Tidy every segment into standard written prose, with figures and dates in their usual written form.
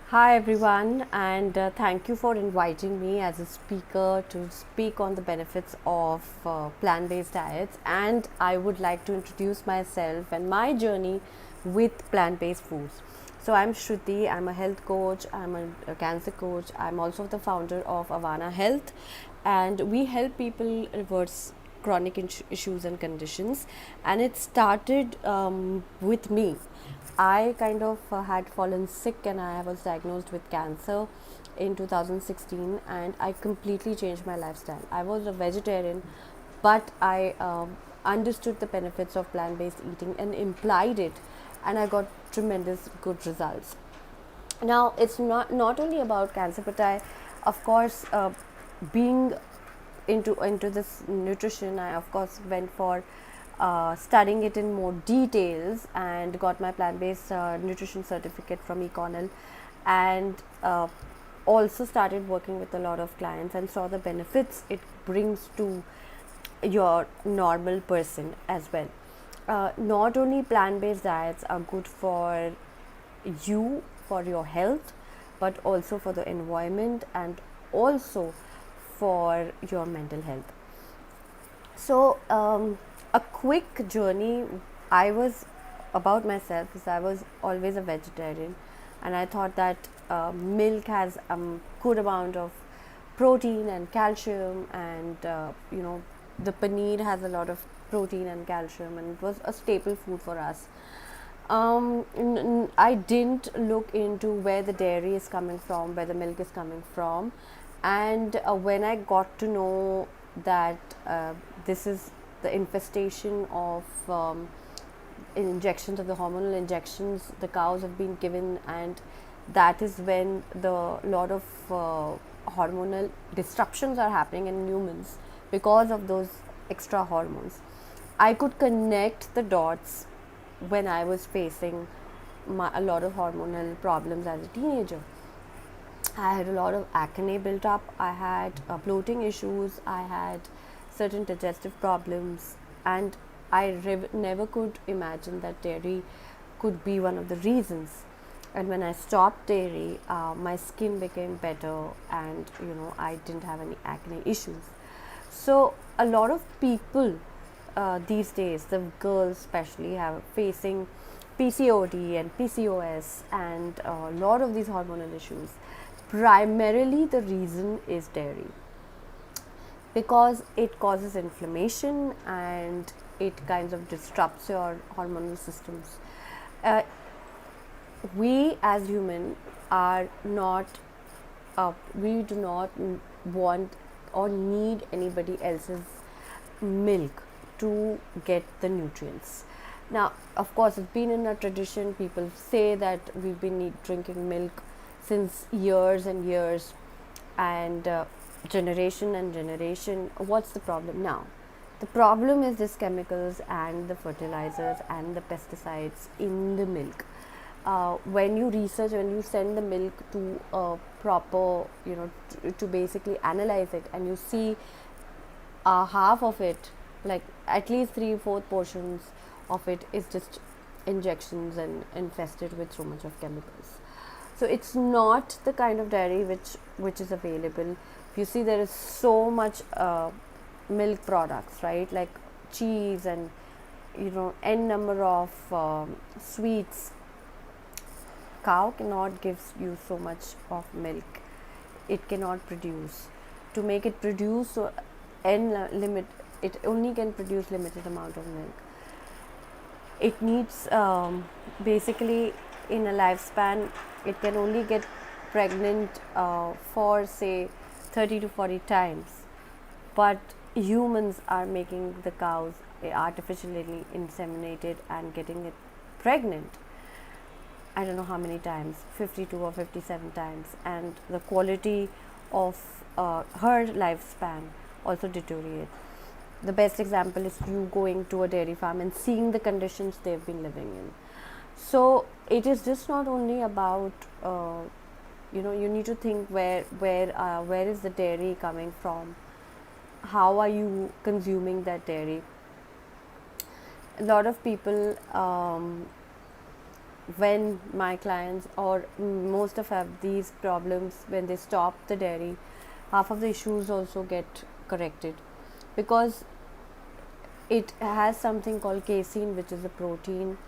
Hi everyone, and thank you for inviting me as a speaker to speak on the benefits of plant based diets. And I would like to introduce myself and my journey with plant based foods. So, I'm Shruti, I'm a health coach, I'm a cancer coach, I'm also the founder of Avana Health, and we help people reverse chronic issues and conditions. And it started with me. I kind of had fallen sick and I was diagnosed with cancer in 2016, and I completely changed my lifestyle. I was a vegetarian, but I understood the benefits of plant based eating and implied it, and I got tremendous good results. Now, it's not only about cancer, but I, of course, being into this nutrition, I of course went for studying it in more details and got my plant-based nutrition certificate from eConnell, and also started working with a lot of clients and saw the benefits it brings to your normal person as well. Not only plant-based diets are good for you, for your health, but also for the environment and also for your mental health. So, a quick journey I was about myself is I was always a vegetarian, and I thought that milk has a good amount of protein and calcium, and the paneer has a lot of protein and calcium, and it was a staple food for us. I didn't look into where the dairy is coming from, where the milk is coming from, and when I got to know that this is the infestation of injections, of the hormonal injections the cows have been given, and that is when the lot of hormonal disruptions are happening in humans because of those extra hormones. I could connect the dots when I was facing a lot of hormonal problems as a teenager. I had a lot of acne built up, I had bloating issues, I had certain digestive problems, and I never could imagine that dairy could be one of the reasons. And when I stopped dairy, my skin became better, and I didn't have any acne issues. So a lot of people these days, the girls especially, have facing PCOD and PCOS and a lot of these hormonal issues. Primarily, the reason is dairy, because it causes inflammation and it kind of disrupts your hormonal systems. Uh, we as human are not we do not want or need anybody else's milk to get the nutrients. Now, of course, it's been in a tradition. People say that we've been drinking milk since years and years, and generation and generation. What's the problem now? The problem is these chemicals and the fertilizers and the pesticides in the milk. When you research, when you send the milk to a proper, to basically analyze it, and you see half of it, like at least 3/4 portions of it, is just injections and infested with so much of chemicals. So it's not the kind of dairy which is available. If you see, there is so much milk products, right? Like cheese and n number of sweets. Cow cannot give you so much of milk. It cannot produce. To make it produce, so n limit, it only can produce limited amount of milk. It needs basically, in a lifespan, it can only get pregnant for say 30 to 40 times, but humans are making the cows artificially inseminated and getting it pregnant. I don't know how many times, 52 or 57 times, and the quality of her lifespan also deteriorates. The best example is you going to a dairy farm and seeing the conditions they've been living in. So it is just not only about you need to think where is the dairy coming from, how are you consuming that dairy. A lot of people when my clients or most of have these problems, when they stop the dairy, half of the issues also get corrected, because it has something called casein, which is a protein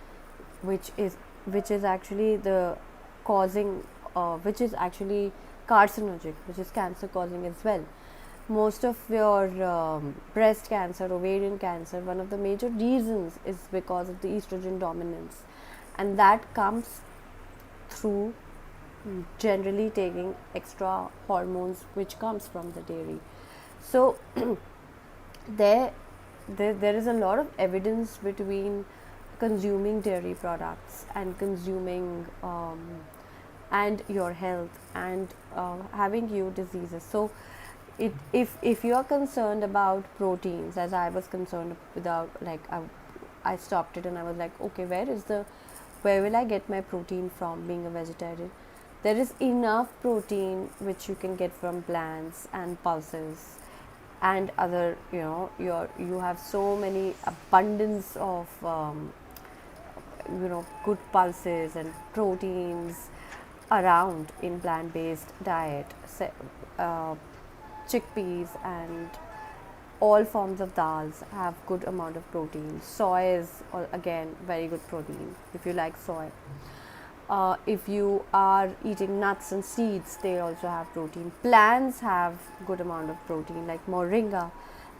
which is which is actually the causing which is actually carcinogenic, which is cancer causing as well. Most of your breast cancer, ovarian cancer, one of the major reasons is because of the estrogen dominance, and that comes through generally taking extra hormones which comes from the dairy. So there, there is a lot of evidence between consuming dairy products and consuming and your health and having you diseases. So if you are concerned about proteins, as I was concerned, without like I stopped it and I was like, okay, where will I get my protein from being a vegetarian? There is enough protein which you can get from plants and pulses and other, you have so many abundance of good pulses and proteins around in plant-based diet. Chickpeas and all forms of dals have good amount of protein. Soy is again very good protein if you like soy. If you are eating nuts and seeds, they also have protein. Plants have good amount of protein, like moringa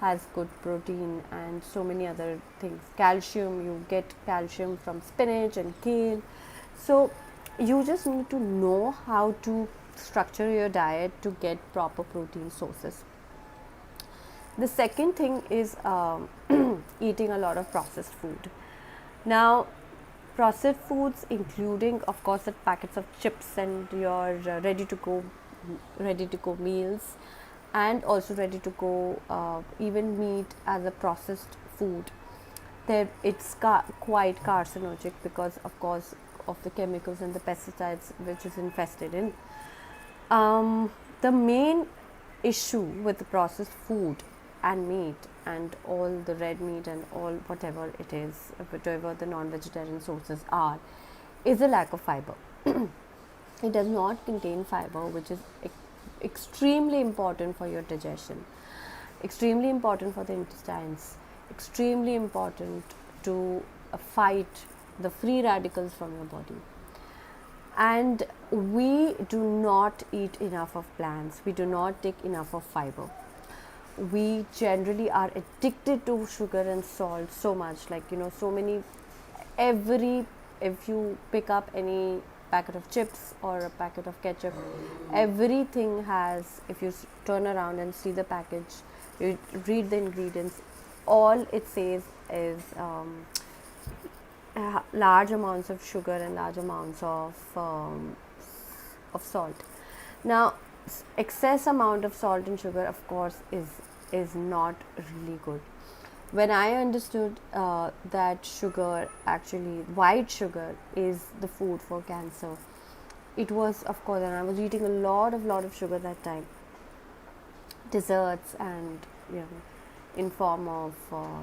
has good protein and so many other things. Calcium, you get calcium from spinach and kale. So you just need to know how to structure your diet to get proper protein sources. The second thing is eating a lot of processed food. Now, processed foods, including of course the packets of chips and your ready to go meals, and also ready to go even meat as a processed food. It's quite carcinogenic because of course of the chemicals and the pesticides which is infested in. The main issue with the processed food and meat and all the red meat and all whatever it is, whatever the non-vegetarian sources are, is a lack of fiber. It does not contain fiber, which is extremely important for your digestion, extremely important for the intestines, extremely important to fight the free radicals from your body. And we do not eat enough of plants, we do not take enough of fiber. We generally are addicted to sugar and salt so much, like so many, if you pick up any packet of chips or a packet of ketchup, everything has, if you turn around and see the package, you read the ingredients, all it says is large amounts of sugar and large amounts of salt. Now, excess amount of salt and sugar, of course, is not really good. When I understood that sugar, actually white sugar, is the food for cancer, it was, of course, and I was eating a lot of sugar that time, desserts and in form of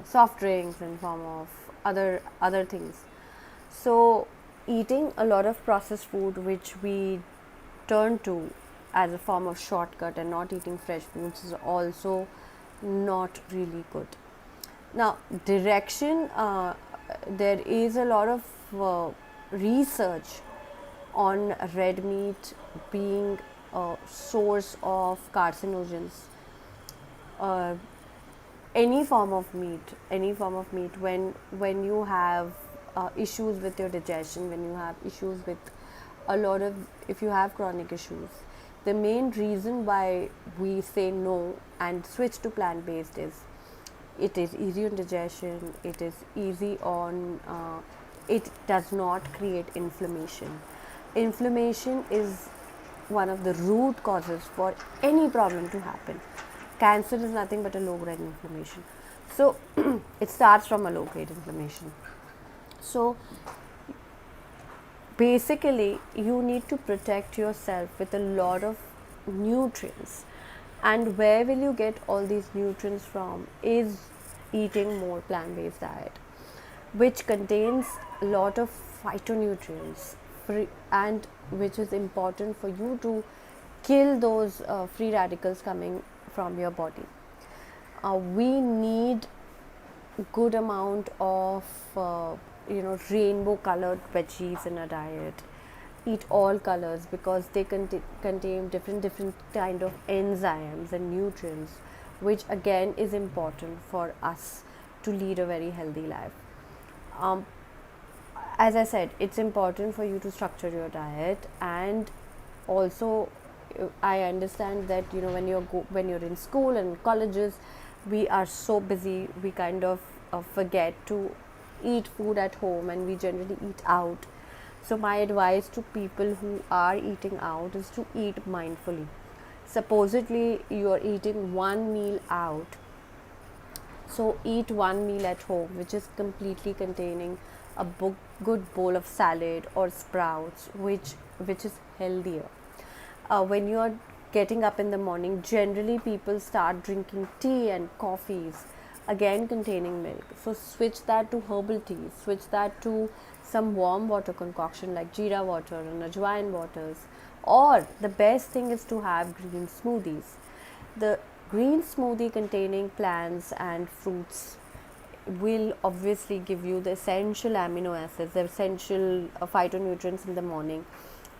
soft drinks, in form of other things. So eating a lot of processed food, which we turn to as a form of shortcut, and not eating fresh foods, is also not really good. Now, direction, there is a lot of research on red meat being a source of carcinogens. Any form of meat, when you have issues with your digestion, when you have issues with if you have chronic issues, the main reason why we say no and switch to plant-based is it is easy on digestion, it is easy on, it does not create inflammation. Inflammation is one of the root causes for any problem to happen. Cancer is nothing but a low-grade inflammation. So it starts from a low-grade inflammation. So basically, you need to protect yourself with a lot of nutrients. And where will you get all these nutrients from is eating more plant-based diet, which contains a lot of phytonutrients, and which is important for you to kill those free radicals coming from your body. We need good amount of rainbow colored veggies in a diet. Eat all colors because they contain different kind of enzymes and nutrients, which again is important for us to lead a very healthy life. um, as I said, it's important for you to structure your diet, and also I understand that when you're in school and colleges, we are so busy, we kind of forget to eat food at home, and we generally eat out. So my advice to people who are eating out is to eat mindfully. Supposedly you are eating one meal out, so eat one meal at home, which is completely containing a good bowl of salad or sprouts, which is healthier. When you are getting up in the morning, generally people start drinking tea and coffees, again containing milk. So switch that to herbal tea, switch that to some warm water concoction like jeera water and ajwain waters. Or the best thing is to have green smoothies. The green smoothie containing plants and fruits will obviously give you the essential amino acids, the essential phytonutrients in the morning,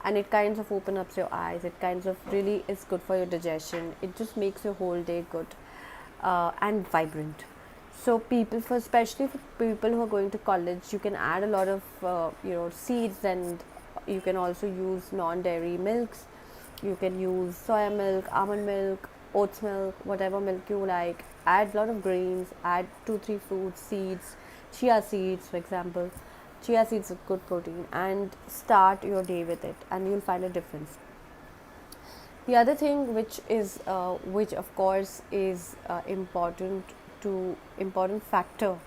and it kinds of opens up your eyes. It kinds of really is good for your digestion. It just makes your whole day good and vibrant. So especially for people who are going to college, you can add a lot of seeds, and you can also use non-dairy milks. You can use soya milk, almond milk, oats milk, whatever milk you like. Add a lot of grains, add 2-3 fruits, seeds, chia seeds for example. Chia seeds are good protein, and start your day with it, and you'll find a difference. The other thing which of course is important factor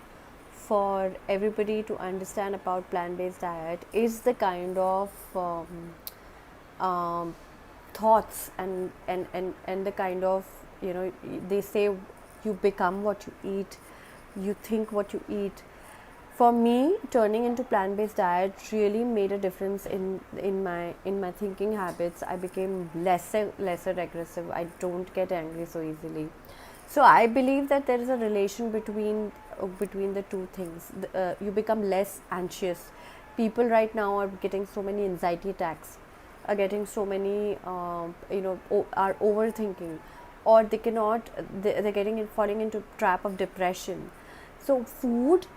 for everybody to understand about plant-based diet is the kind of thoughts and the kind of, they say you become what you eat, you think what you eat. For me, turning into plant-based diet really made a difference in my thinking habits. I became lesser aggressive. I don't get angry so easily. So I believe that there is a relation between the two things. You become less anxious. People right now are getting so many anxiety attacks, are getting so many are overthinking, or they're falling into trap of depression. So food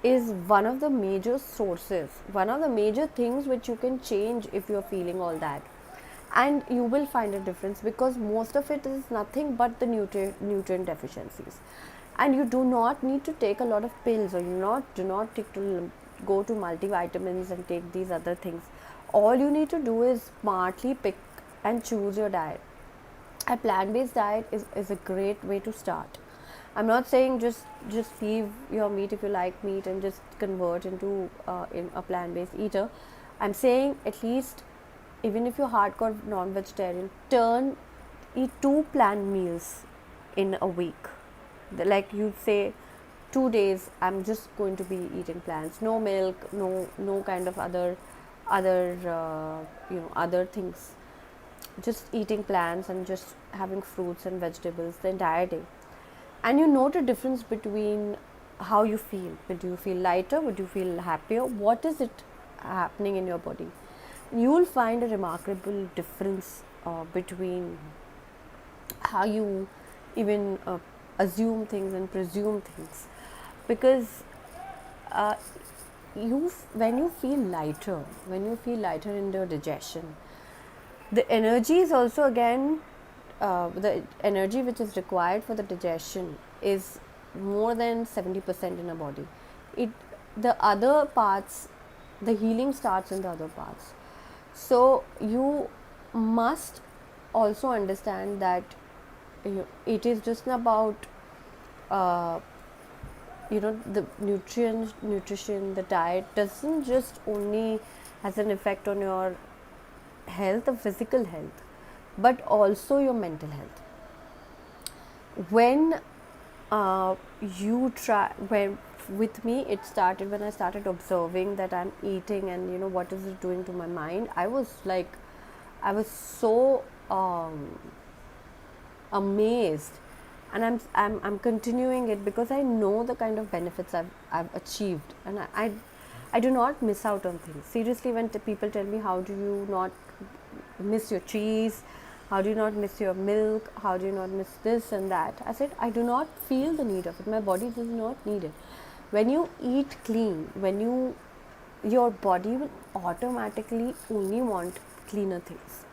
is one of the major sources, one of the major things which you can change if you're feeling all that, and you will find a difference, because most of it is nothing but the nutrient deficiencies. And you do not need to take a lot of pills, or do not take to go to multivitamins and take these other things. All you need to do is smartly pick and choose your diet. A plant-based diet is a great way to start. I'm not saying just leave your meat if you like meat and just convert into in a plant-based eater. I'm saying at least, even if you're hardcore non-vegetarian, eat 2 planned meals in a week. Like you say, 2 days I'm just going to be eating plants, no milk, no kind of other other things, just eating plants and just having fruits and vegetables the entire day. And you note a difference between how you feel. Would you feel lighter? Would you feel happier? What is it happening in your body? You will find a remarkable difference between how you even assume things and presume things, because when you feel lighter in your digestion, the energy is also again the energy which is required for the digestion is more than 70% in a body. The other parts, the healing starts in the other parts. So you must also understand that it is just about the nutrition, the diet doesn't just only has an effect on your health, the physical health, but also your mental health. When with me, it started when I started observing that I'm eating, and what is it doing to my mind. I was so amazed, and I'm continuing it because I know the kind of benefits I've achieved, and I do not miss out on things. Seriously, when people tell me, how do you not miss your cheese, how do you not miss your milk, how do you not miss this and that, I said, I do not feel the need of it. My body does not need it. When you eat clean, your body will automatically only want cleaner things.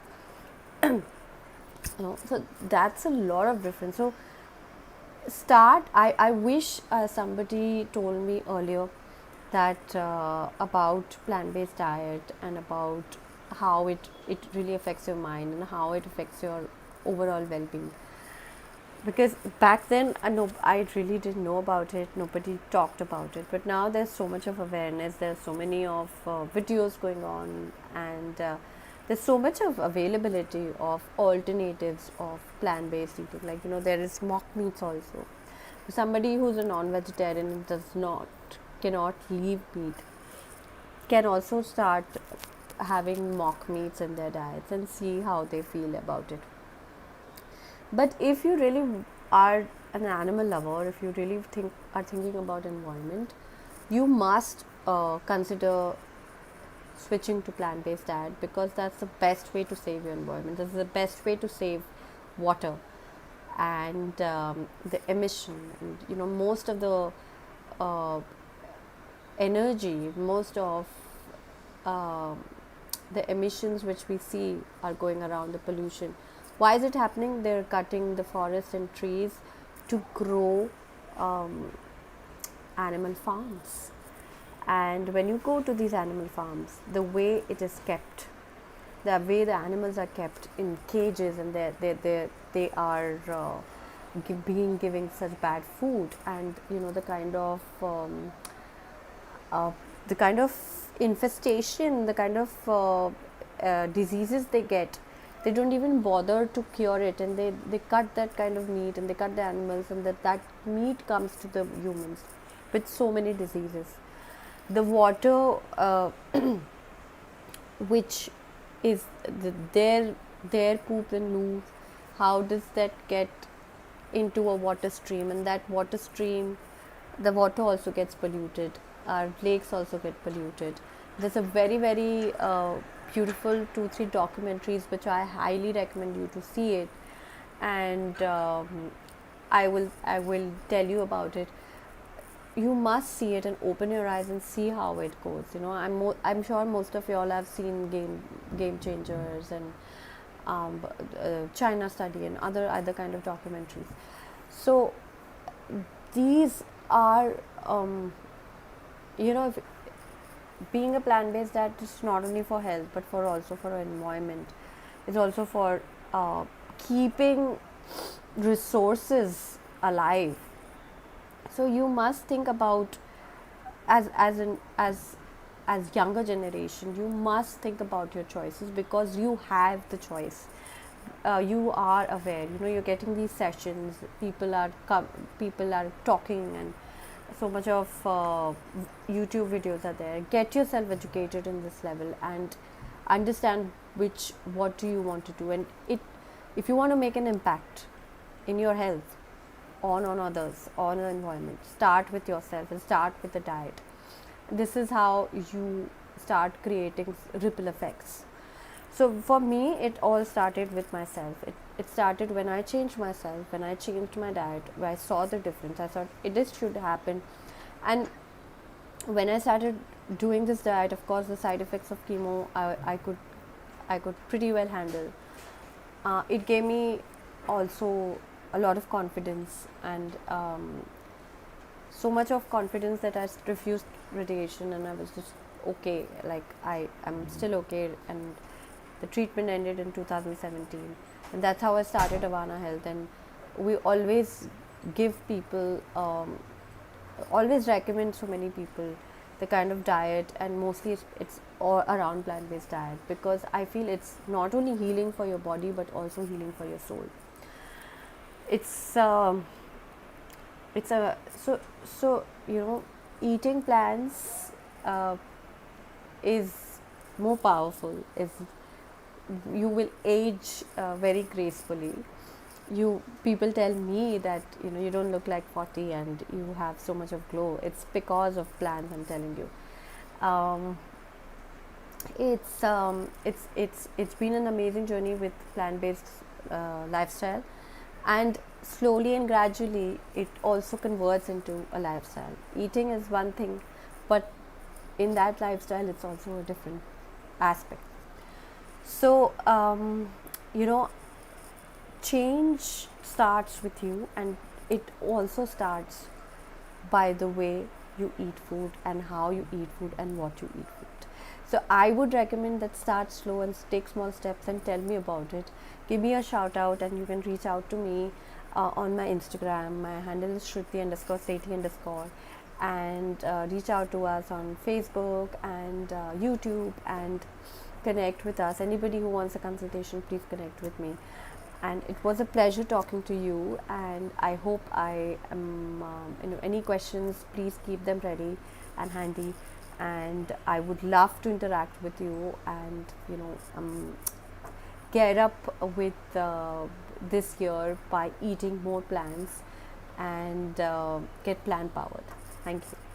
So that's a lot of difference. So I wish somebody told me earlier that about plant-based diet, and about how it really affects your mind and how it affects your overall well-being. Because back then, I really didn't know about it. Nobody talked about it. But now there's so much of awareness. There's so many of videos going on, and there's so much of availability of alternatives of plant-based eating. Like, there is mock meats also. Somebody who's a non-vegetarian and cannot leave meat can also start having mock meats in their diets and see how they feel about it. But if you really are an animal lover, if you really are thinking about environment, you must consider switching to plant-based diet, because that's the best way to save your environment. This is the best way to save water and the emission, and most of the energy, most of the emissions which we see are going around, the pollution. Why is it happening? They're cutting the forests and trees to grow animal farms. And when you go to these animal farms, the way it is kept, the way the animals are kept in cages, and they are being given such bad food, and the kind of infestation, the kind of diseases they get, they don't even bother to cure it, and they cut that kind of meat, and they cut the animals, and that meat comes to the humans with so many diseases. The water which is their poop and loo, how does that get into a water stream, and that water stream, the water also gets polluted, our lakes also get polluted. There's a very, very beautiful 2-3 documentaries which I highly recommend you to see it, and I will tell you about it. You must see it and open your eyes and see how it goes. I'm sure most of y'all have seen Game Changers and China Study and other kind of documentaries. So these are if being a plant-based diet is not only for health, but also for environment. It's also for keeping resources alive. So you must think about, as younger generation, you must think about your choices, because you have the choice. You are aware. You're getting these sessions. People are talking, and so much of YouTube videos are there. Get yourself educated in this level and understand what do you want to do, and if you want to make an impact in your health, on others, on the environment, start with yourself and start with the diet. This is how you start creating ripple effects. So for me, it all started with myself. It started when I changed myself, when I changed my diet, where I saw the difference. I thought this should happen. And when I started doing this diet, of course, the side effects of chemo, I could pretty well handle. It gave me also a lot of confidence, and so much of confidence that I refused radiation, and I was just okay, like I am still okay. And the treatment ended in 2017, and that's how I started Avana Health. And we always give people, always recommend so many people the kind of diet, and mostly it's all around plant-based diet, because I feel it's not only healing for your body but also healing for your soul. It's a so eating plants is more powerful. Is you will age very gracefully. You people tell me that you don't look like 40 and you have so much of glow. It's because of plants. I'm telling you. Um, it's been an amazing journey with plant-based lifestyle, and slowly and gradually it also converts into a lifestyle. Eating is one thing, but in that lifestyle it's also a different aspect. So you know change starts with you, and it also starts by the way you eat food and how you eat food and what you eat food. So I would recommend that start slow and take small steps and tell me about it. Give me a shout out, and you can reach out to me on my Instagram. My handle is Shruti underscore Sethi underscore, and reach out to us on Facebook and YouTube and connect with us. Anybody who wants a consultation, please connect with me. And it was a pleasure talking to you, and I hope I am any questions, please keep them ready and handy, and I would love to interact with you, and get up with this year by eating more plants and get plant powered. Thank you.